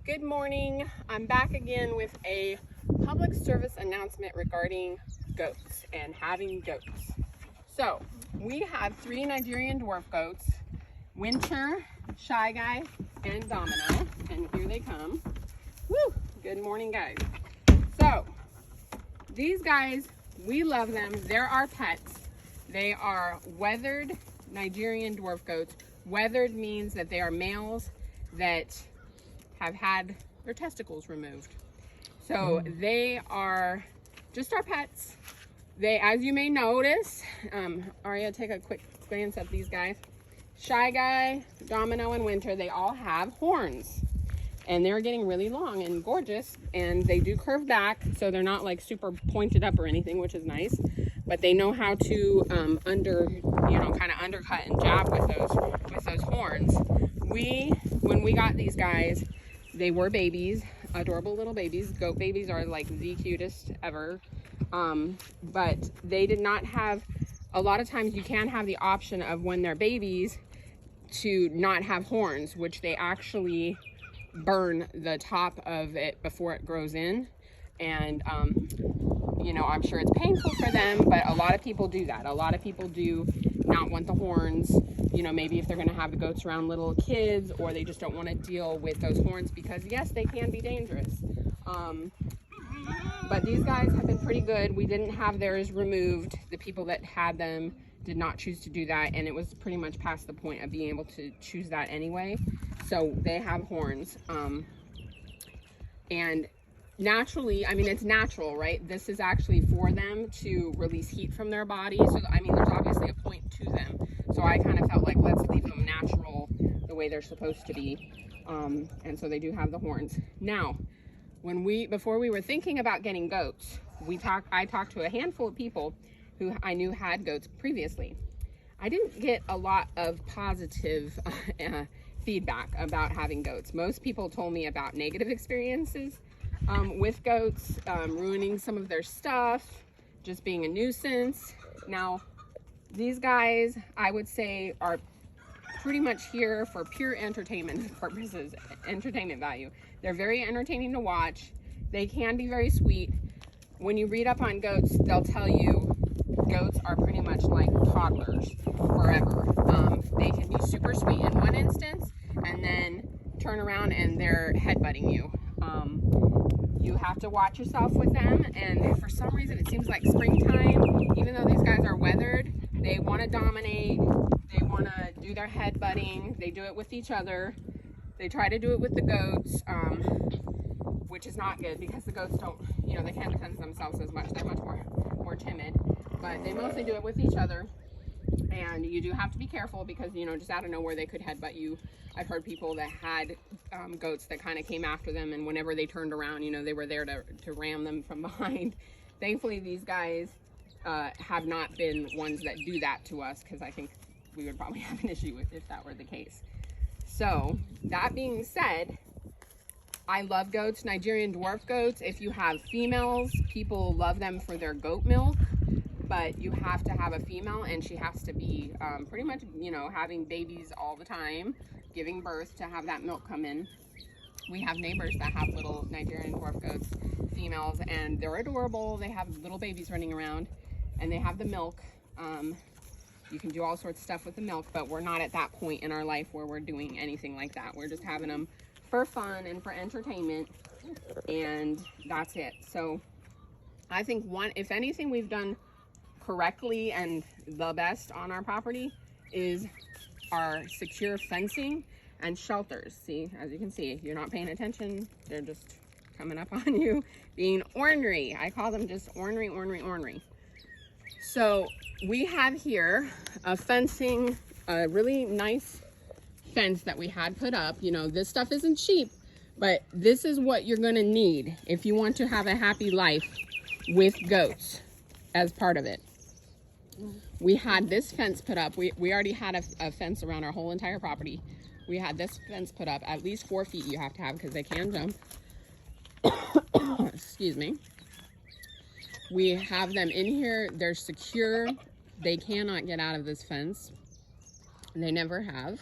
Good morning. I'm back again with a public service announcement regarding goats and having goats. So we have 3 Nigerian dwarf goats, Winter, Shy Guy, and Domino, and here they come. Woo! Good morning, guys. So these guys, we love them. They're our pets. They are weathered Nigerian dwarf goats. Weathered means that they are males that have had their testicles removed. So they are just our pets. They, as you may notice, Aria, take a quick glance at these guys. Shy Guy, Domino, and Winter, they all have horns. And they're getting really long and gorgeous, and they do curve back, so they're not like super pointed up or anything, which is nice. But they know how to kind of undercut and jab with those horns. When we got these guys, they were babies, adorable little babies. Goat babies are like the cutest ever. But they did not have, a lot of times you can have the option of when they're babies to not have horns, which they actually burn the top of it before it grows in. And, I'm sure it's painful for them, but a lot of people do that. A lot of people do not want the horns, maybe if they're going to have the goats around little kids, or they just don't want to deal with those horns because yes, they can be dangerous. But these guys have been pretty good. We didn't have theirs removed. The people that had them did not choose to do that, and it was pretty much past the point of being able to choose that anyway. So they have horns. And naturally, it's natural, right? This is actually for them to release heat from their body. So, there's obviously a point to them. So I kind of felt like, let's leave them natural the way they're supposed to be. And so they do have the horns. Now, before we were thinking about getting goats, I talked to a handful of people who I knew had goats previously. I didn't get a lot of positive feedback about having goats. Most people told me about negative experiences with goats, ruining some of their stuff, just being a nuisance. Now, these guys, I would say, are pretty much here for pure entertainment purposes, entertainment value. They're very entertaining to watch. They can be very sweet. When you read up on goats, they'll tell you goats are pretty much like toddlers forever. They can be super sweet in one instance and then turn around and they're headbutting you. You have to watch yourself with them, and for some reason it seems like springtime, even though these guys are weathered, they want to dominate, they want to do their headbutting, they do it with each other, they try to do it with the goats, which is not good because the goats don't, they can't defend themselves as much, they're much more timid, but they mostly do it with each other. And you do have to be careful because, just out of nowhere they could headbutt you. I've heard people that had goats that kind of came after them, and whenever they turned around, they were there to ram them from behind. Thankfully, these guys have not been ones that do that to us, because I think we would probably have an issue if that were the case. So, that being said, I love goats, Nigerian dwarf goats. If you have females, people love them for their goat milk. But you have to have a female, and she has to be pretty much, having babies all the time, giving birth to have that milk come in. We have neighbors that have little Nigerian dwarf goats, females, and they're adorable. They have little babies running around, and they have the milk. You can do all sorts of stuff with the milk, but we're not at that point in our life where we're doing anything like that. We're just having them for fun and for entertainment, and that's it. So I think if anything we've done correctly and the best on our property is our secure fencing and shelters. See, as you can see, if you're not paying attention, they're just coming up on you, being ornery. I call them just ornery. So we have here a really nice fence that we had put up. This stuff isn't cheap, but this is what you're gonna need if you want to have a happy life with goats as part of it. We had this fence put up. We already had a fence around our whole entire property. We had this fence put up. At least 4 feet you have to have because they can jump. Excuse me. We have them in here. They're secure. They cannot get out of this fence. They never have.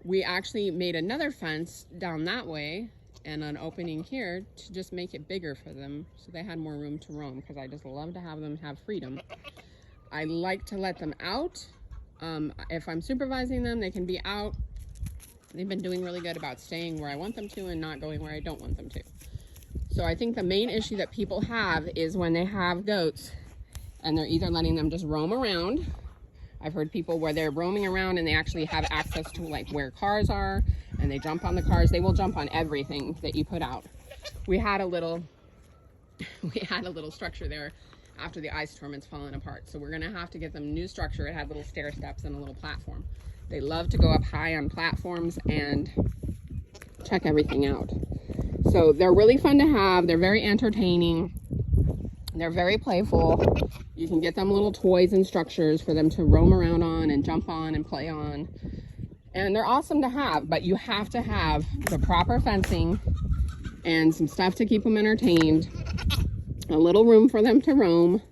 We actually made another fence down that way and an opening here to just make it bigger for them so they had more room to roam, because I just love to have them have freedom. I like to let them out. If I'm supervising them, they can be out. They've been doing really good about staying where I want them to and not going where I don't want them to. So I think the main issue that people have is when they have goats and they're either letting them just roam around. I've heard people where they're roaming around and they actually have access to like where cars are, and they jump on the cars. They will jump on everything that you put out. We had a little structure there after the ice storm. It's fallen apart. So we're gonna have to get them new structure. It had little stair steps and a little platform. They love to go up high on platforms and check everything out. So they're really fun to have. They're very entertaining. They're very playful. You can get them little toys and structures for them to roam around on and jump on and play on. And they're awesome to have, but you have to have the proper fencing and some stuff to keep them entertained, a little room for them to roam,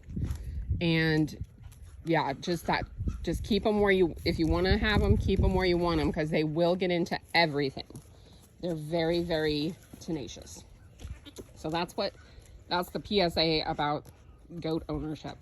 and yeah, just keep them where if you want to have them, keep them where you want them, because they will get into everything. They're very, very tenacious. So that's the PSA about goat ownership.